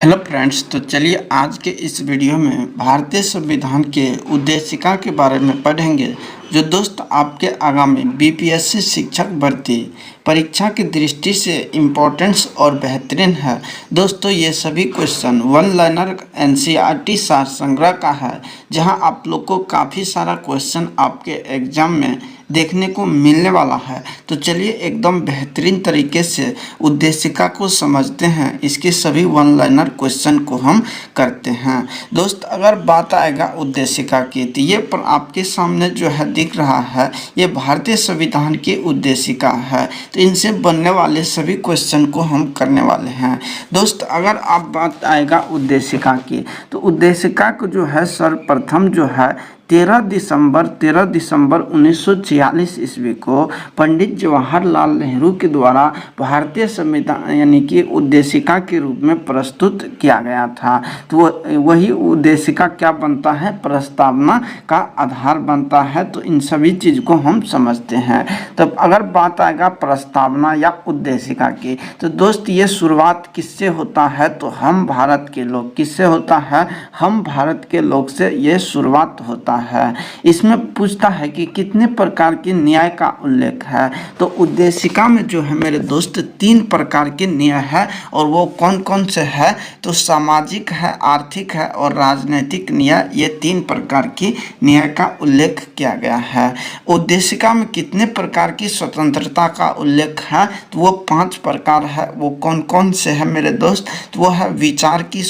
Hello friends, तो चलिए आज के इस वीडियो में भारतीय संविधान के उद्देशिका के बारे में पढ़ेंगे, जो दोस्त आपके आगामी बीपीएससी शिक्षक भर्ती परीक्षा की दृष्टि से इम्पोर्टेंस और बेहतरीन है। दोस्तों, ये सभी क्वेश्चन वन लाइनर एनसीईआरटी सार संग्रह का है, जहां आप लोग को काफ़ी सारा क्वेश्चन आपके एग्जाम में देखने को मिलने वाला है। तो चलिए एकदम बेहतरीन तरीके से उद्देशिका को समझते हैं। इसके सभी वन लाइनर क्वेश्चन को हम करते हैं। दोस्त, अगर बात आएगा उद्देशिका की, तो ये पर आपके सामने जो है दिख रहा है, ये भारतीय संविधान की उद्देशिका है। तो इनसे बनने वाले सभी क्वेश्चन को हम करने वाले हैं। दोस्त, अगर आप बात आएगा उद्देशिका की, तो उद्देशिका को जो है सर्वप्रथम जो है 13 दिसंबर 1946 ईस्वी को पंडित जवाहरलाल नेहरू के द्वारा भारतीय संविधान यानी कि उद्देशिका के रूप में प्रस्तुत किया गया था। तो वही उद्देशिका क्या बनता है, प्रस्तावना का आधार बनता है। तो इन सभी चीज़ को हम समझते हैं। तब अगर बात आएगा प्रस्तावना या उद्देशिका की, तो दोस्त ये शुरुआत किससे होता है, तो हम भारत के लोग, किससे होता है, हम भारत के लोग से ये शुरुआत होता है। इसमें पूछता है कि कितने प्रकार के न्याय का उल्लेख है। तो उद्देशिका में जो है मेरे दोस्त 3 प्रकार के न्याय है, और वो कौन कौन से है, तो सामाजिक है, आर्थिक है और राजनीतिक न्याय। ये 3 प्रकार की न्याय का उल्लेख किया गया है। उद्देशिका में कितने प्रकार की स्वतंत्रता का उल्लेख है, तो वो 5 प्रकार है। वो कौन कौन से है मेरे दोस्त, तो वो है विचार की,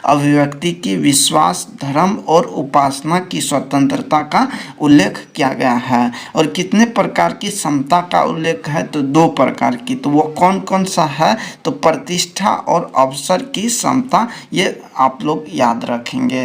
अभिव्यक्ति की, विश्वास, धर्म और उपासना की स्वतंत्रता का उल्लेख किया गया है। और कितने प्रकार की समता का उल्लेख है, तो 2 प्रकार की। तो वो कौन कौन सा है, तो प्रतिष्ठा और अवसर की समता। ये आप लोग याद रखेंगे।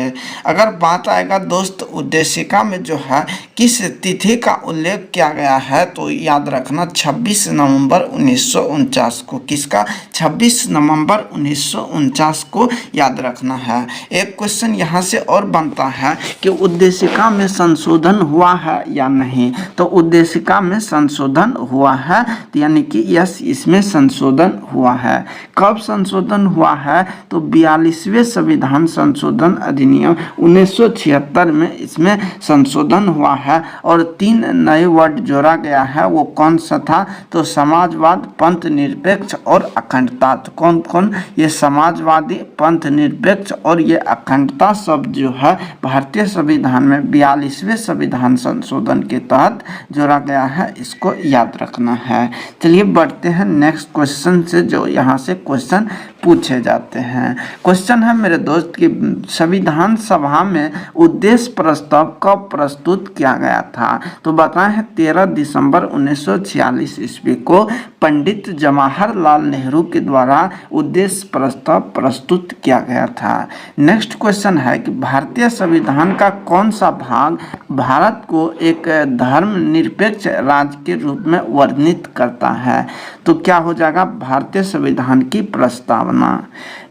अगर बात आएगा दोस्त उद्देशिका में जो है किस तिथि का उल्लेख किया गया है, तो याद रखना 26 नवंबर 1949 को। किसका, 26 नवंबर 1949 को याद रखना है। एक क्वेश्चन यहाँ से और बनता है कि उद्देशिका में संशोधन हुआ है या नहीं। तो उद्देशिका में संशोधन हुआ है, तो यानी कि यस, इसमें संशोधन हुआ है। कब संशोधन हुआ है, तो 42वें संविधान संशोधन अधिनियम 1976 में इसमें संशोधन हुआ है। और 3 नए वर्ड जोड़ा गया है। वो कौन सा था, तो समाजवाद, पंथ निरपेक्ष और अखंडता। तो कौन कौन, ये समाजवादी, पंथ निरपेक्ष और ये अखंडता शब्द जो है भारतीय संविधान में 42वें संविधान संशोधन के तहत जोड़ा गया है। इसको याद रखना है। चलिए बढ़ते हैं नेक्स्ट क्वेश्चन से, जो यहाँ से क्वेश्चन पूछे जाते हैं। क्वेश्चन है मेरे दोस्त कि संविधान सभा में उद्देश्य प्रस्ताव कब प्रस्तुत किया गया था। तो बताएं है 13 दिसंबर 1946 ईस्वी को पंडित जवाहरलाल नेहरू के द्वारा उद्देश्य प्रस्ताव प्रस्तुत किया गया था। नेक्स्ट क्वेश्चन है कि भारतीय संविधान का कौन सा भाग भारत को एक धर्मनिरपेक्ष राज्य के रूप में वर्णित करता है। तो क्या हो जाएगा, भारतीय संविधान की प्रस्तावना।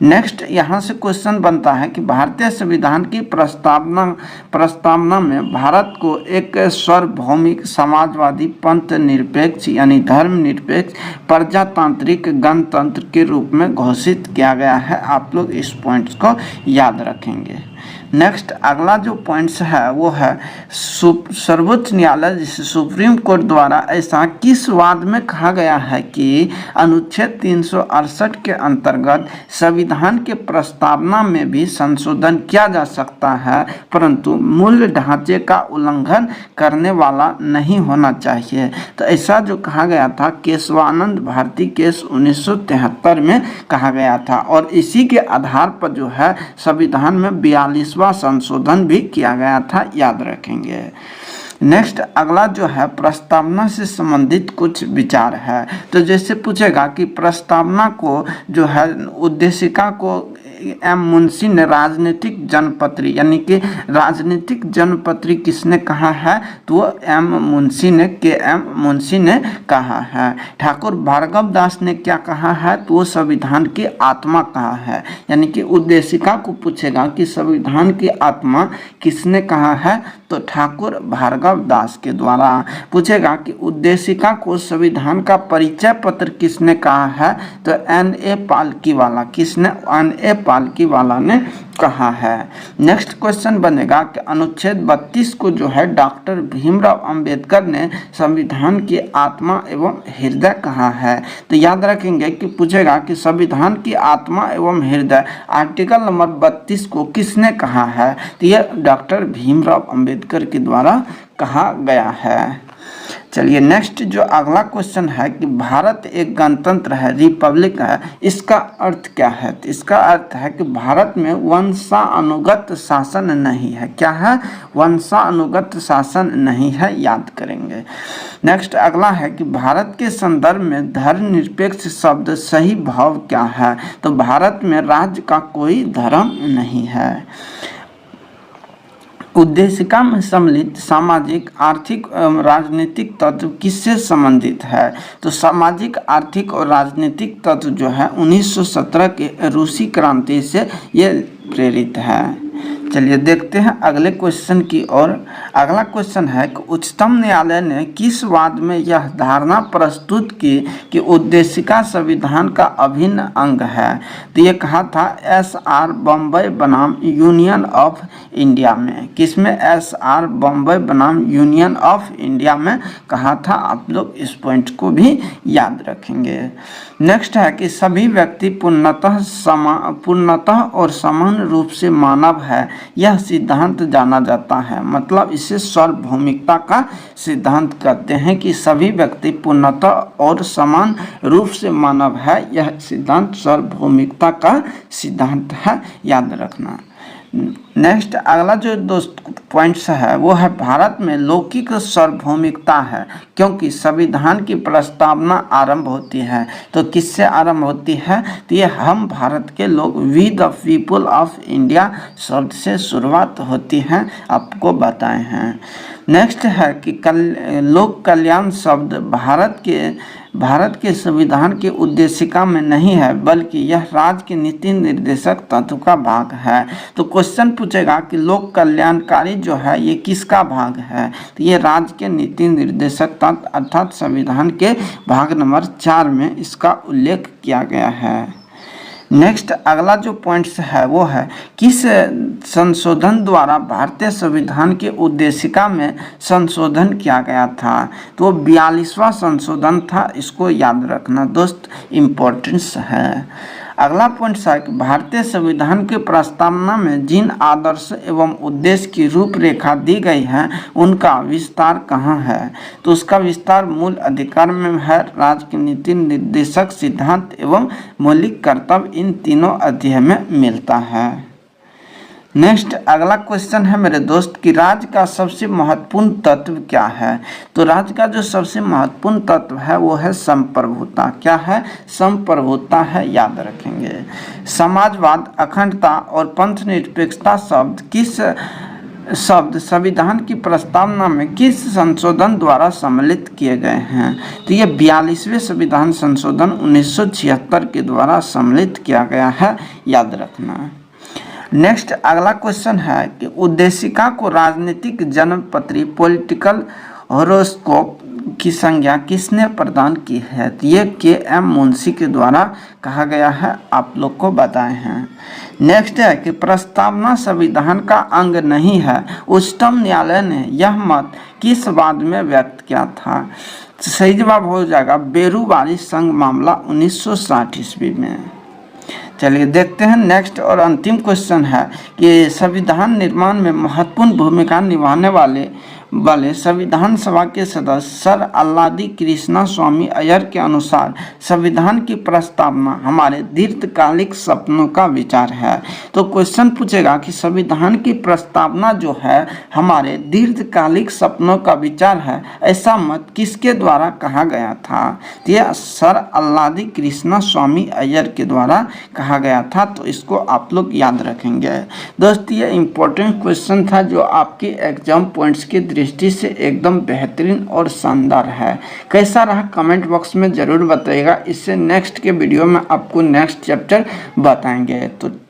नेक्स्ट यहाँ से क्वेश्चन बनता है कि भारतीय संविधान की प्रस्तावना में भारत को एक सार्वभौमिक, समाजवादी, पंथ निरपेक्ष यानी धर्मनिरपेक्ष, प्रजातांत्रिक गणतंत्र के रूप में घोषित किया गया है। आप लोग इस पॉइंट्स को याद रखेंगे। नेक्स्ट अगला जो पॉइंट्स है वो है सर्वोच्च न्यायालय जिसे सुप्रीम कोर्ट द्वारा ऐसा किस वाद में कहा गया है कि अनुच्छेद 368 के अंतर्गत संविधान के प्रस्तावना में भी संशोधन किया जा सकता है, परंतु मूल ढांचे का उल्लंघन करने वाला नहीं होना चाहिए। तो ऐसा जो कहा गया था केशवानंद भारती केस 1973 में कहा गया था। और इसी के आधार पर जो है संविधान में 42वां संशोधन भी किया गया था, याद रखेंगे। नेक्स्ट अगला जो है प्रस्तावना से संबंधित कुछ विचार है। तो जैसे पूछेगा कि प्रस्तावना को जो है उद्देशिका को एम मुंशी ने राजनीतिक जनपत्री यानी कि राजनीतिक जनपत्री किसने कहा है, तो वो एम मुंशी ने, के एम मुंशी ने कहा है। ठाकुर भार्गव दास ने क्या कहा है, तो वो संविधान की आत्मा कहा है। यानी कि उद्देशिका को पूछेगा कि संविधान की आत्मा किसने कहा है, तो ठाकुर भार्गव दास के द्वारा। पूछेगा कि उद्देशिका को संविधान का परिचय पत्र किसने कहा है, तो एन ए पालकीवाला। किसने, एन ए पालकीवाला ने कहा है। नेक्स्ट क्वेश्चन बनेगा कि अनुच्छेद 32 को जो है डॉक्टर भीमराव अंबेडकर ने संविधान की आत्मा एवं हृदय कहा है। तो याद रखेंगे कि पूछेगा कि संविधान की आत्मा एवं हृदय आर्टिकल नंबर 32 को किसने कहा है। तो यह डॉक्टर भीमराव अंबेडकर के द्वारा कहा गया है। चलिए नेक्स्ट जो अगला क्वेश्चन है कि भारत एक गणतंत्र है, रिपब्लिक है, इसका अर्थ क्या है। तो इसका अर्थ है कि भारत में वंशानुगत शासन नहीं है। क्या है? वंशानुगत शासन नहीं है, याद करेंगे। नेक्स्ट अगला है कि भारत के संदर्भ में धर्मनिरपेक्ष शब्द सही भाव क्या है। तो भारत में राज्य का कोई धर्म नहीं है। उद्देशिका में सम्मिलित सामाजिक, आर्थिक एवं राजनीतिक तत्व किससे संबंधित है। तो सामाजिक, आर्थिक और राजनीतिक तत्व जो है 1917 के रूसी क्रांति से ये प्रेरित है। चलिए देखते हैं अगले क्वेश्चन की ओर। अगला क्वेश्चन है कि उच्चतम न्यायालय ने किस वाद में यह धारणा प्रस्तुत की कि उद्देशिका संविधान का अभिन्न अंग है। तो ये कहा था SR बम्बई बनाम यूनियन ऑफ इंडिया में। किसमें? SR बम्बई बनाम यूनियन ऑफ इंडिया में कहा था। आप लोग इस पॉइंट को भी याद रखेंगे। नेक्स्ट है कि सभी व्यक्ति पूर्णतः और समान रूप से मानव है, यह सिद्धांत जाना जाता है। मतलब इसे सार्वभौमिकता का सिद्धांत कहते हैं कि सभी व्यक्ति पूर्णतः और समान रूप से मानव है, यह सिद्धांत सार्वभौमिकता का सिद्धांत है, याद रखना। नेक्स्ट अगला जो दोस्त पॉइंट्स है वो है भारत में लौकिक सार्वभौमिकता है क्योंकि संविधान की प्रस्तावना आरंभ होती है। तो किससे आरंभ होती है? तो ये हम भारत के लोग, we the people of India शब्द से शुरुआत होती है, आपको बताए हैं। नेक्स्ट है कि लोक कल्याण शब्द भारत के संविधान के उद्देशिका में नहीं है, बल्कि यह राज्य के नीति निर्देशक तत्व का भाग है। तो क्वेश्चन पूछेगा कि लोक कल्याणकारी जो है ये किसका भाग है। तो ये राज्य के नीति निर्देशक तत्व अर्थात संविधान के भाग नंबर 4 में इसका उल्लेख किया गया है। नेक्स्ट अगला जो पॉइंट्स है वो है किस संशोधन द्वारा भारतीय संविधान के उद्देशिका में संशोधन किया गया था। तो 42वां संशोधन था, इसको याद रखना दोस्त, इम्पोर्टेंस है। अगला पॉइंट है कि भारतीय संविधान के प्रस्तावना में जिन आदर्श एवं उद्देश्य की रूपरेखा दी गई है उनका विस्तार कहाँ है। तो उसका विस्तार मूल अधिकार में है, राज्य के नीति निर्देशक सिद्धांत एवं मौलिक कर्तव्य, इन तीनों अध्याय में मिलता है। नेक्स्ट अगला क्वेश्चन है मेरे दोस्त कि राज्य का सबसे महत्वपूर्ण तत्व क्या है। तो राज्य का जो सबसे महत्वपूर्ण तत्व है वो है संप्रभुता। क्या है? संप्रभुता है, याद रखेंगे। समाजवाद, अखंडता और पंथ निरपेक्षता शब्द संविधान की प्रस्तावना में किस संशोधन द्वारा सम्मिलित किए गए हैं। तो ये 42वें संविधान संशोधन 1976 के द्वारा सम्मिलित किया गया है, याद रखना। नेक्स्ट अगला क्वेश्चन है कि उद्देशिका को राजनीतिक जन्मपत्री पॉलिटिकल हॉरोस्कोप की संज्ञा किसने प्रदान की है। तो ये KM मुंशी के द्वारा कहा गया है, आप लोग को बताए हैं। नेक्स्ट है कि प्रस्तावना संविधान का अंग नहीं है, उच्चतम न्यायालय ने यह मत किस वाद में व्यक्त किया था। सही जवाब हो जाएगा बेरूवारी संघ मामला 1960 ईस्वी में। चलिए देखते हैं नेक्स्ट और अंतिम क्वेश्चन है कि संविधान निर्माण में महत्वपूर्ण भूमिका निभाने वाले संविधान सभा के सदस्य सर अल्लादी कृष्णा स्वामी अय्यर के अनुसार संविधान की प्रस्तावना हमारे दीर्घकालिक सपनों का विचार है। तो क्वेश्चन पूछेगा कि संविधान की प्रस्तावना जो है हमारे दीर्घकालिक सपनों का विचार है, ऐसा मत किसके द्वारा कहा गया था। तो यह सर अल्लादी कृष्णा स्वामी अय्यर के द्वारा कहा गया था। तो इसको आप लोग याद रखेंगे दोस्त। ये इम्पोर्टेंट क्वेश्चन था जो आपके एग्जाम पॉइंट्स के दृष्टि से एकदम बेहतरीन और शानदार है। कैसा रहा कमेंट बॉक्स में ज़रूर बताइएगा। इससे नेक्स्ट के वीडियो में आपको नेक्स्ट चैप्टर बताएंगे। तो